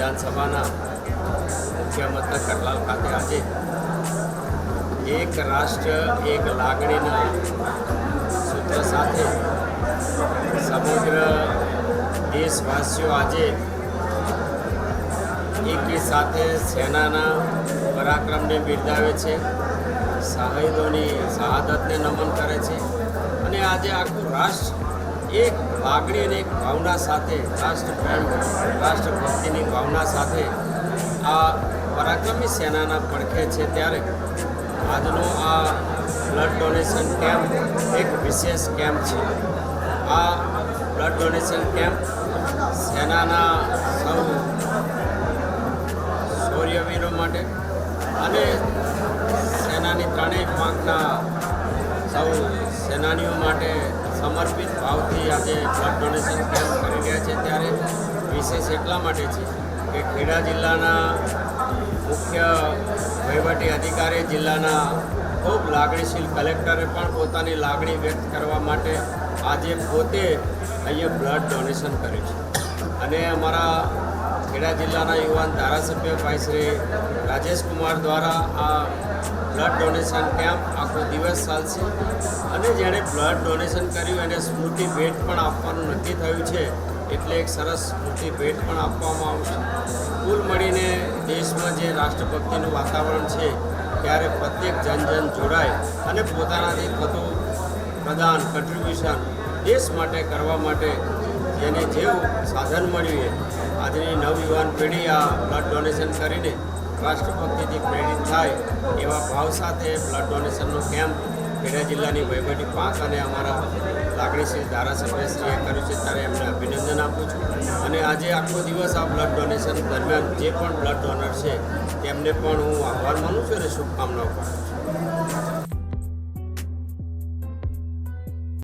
વિધાનસભાના મુખ્ય મથક કરલાલ ખાતે આજે એક રાષ્ટ્ર એક લાગણીના સૂત્ર સાથે સમગ્ર દેશવાસીઓ આજે એકી સાથે સેનાના પરાક્રમને બિરદાવે છે, શહીદોની શહાદતને નમન કરે છે અને આજે આખું રાષ્ટ્ર એક લાગણી અને એક ભાવના સાથે રાષ્ટ્રપ્રેમ રાષ્ટ્રભક્તિની ભાવના સાથે આ પરાક્રમી સેનાના પડખે છે. ત્યારે આજનો આ બ્લડ ડોનેશન કેમ્પ એક વિશેષ કેમ્પ છે. આ બ્લડ ડોનેશન કેમ્પ સેનાના સૌ શૌર્યવીરો માટે અને સેનાની ત્રણેય પાંખના સૌ સેનાનીઓ માટે સમર્પિત ભાવથી આજે બ્લડ ડોનેશન કેમ્પ કરી રહ્યા છે. ત્યારે વિશેષ એટલા માટે છે કે ખેડા જિલ્લાના મુખ્ય વહીવટી અધિકારી, જિલ્લાના ખૂબ લાગણીશીલ કલેક્ટરે પણ પોતાની લાગણી વ્યક્ત કરવા માટે આજે પોતે અહીંયા બ્લડ ડોનેશન કર્યું છે. અને અમારા ખેડા જિલ્લાના યુવાન ધારાસભ્ય ભાઈ શ્રી રાજેશ કુમાર દ્વારા આ બ્લડ ડોનેશન કેમ્પ આખો દિવસ ચાલશે અને જેણે બ્લડ ડોનેશન કર્યું એને સ્મૃતિ ભેટ પણ આપવાનું નક્કી થયું છે. એટલે એક સરસ સ્મૃતિ ભેટ પણ આપવામાં આવશે. કુલ મળીને દેશમાં જે રાષ્ટ્રભક્તિનું વાતાવરણ છે ત્યારે પ્રત્યેક જન જોડાય અને પોતાનાથી થતું પ્રદાન કન્ટ્રીબ્યુશન દેશ માટે કરવા માટે જેને જેવું સાધન મળ્યું આજની નવયુવાન પેઢી આ બ્લડ ડોનેશન કરીને રાષ્ટ્રભક્તિથી પ્રેરિત થાય એવા ભાવ સાથે બ્લડ ડોનેશનનો કેમ્પ ખેડા જિલ્લાની વહીવટી પાંખ અને અમારા લાગણીશીલ ધારાસભ્યશ્રીએ કર્યું છે. ત્યારે એમને અભિનંદન આપું છું અને આજે આખો દિવસ આ બ્લડ ડોનેશન દરમિયાન જે પણ બ્લડ ડોનર છે તેમને પણ હું આભાર માનું છું અને શુભકામનાઓ પાઠવું છું.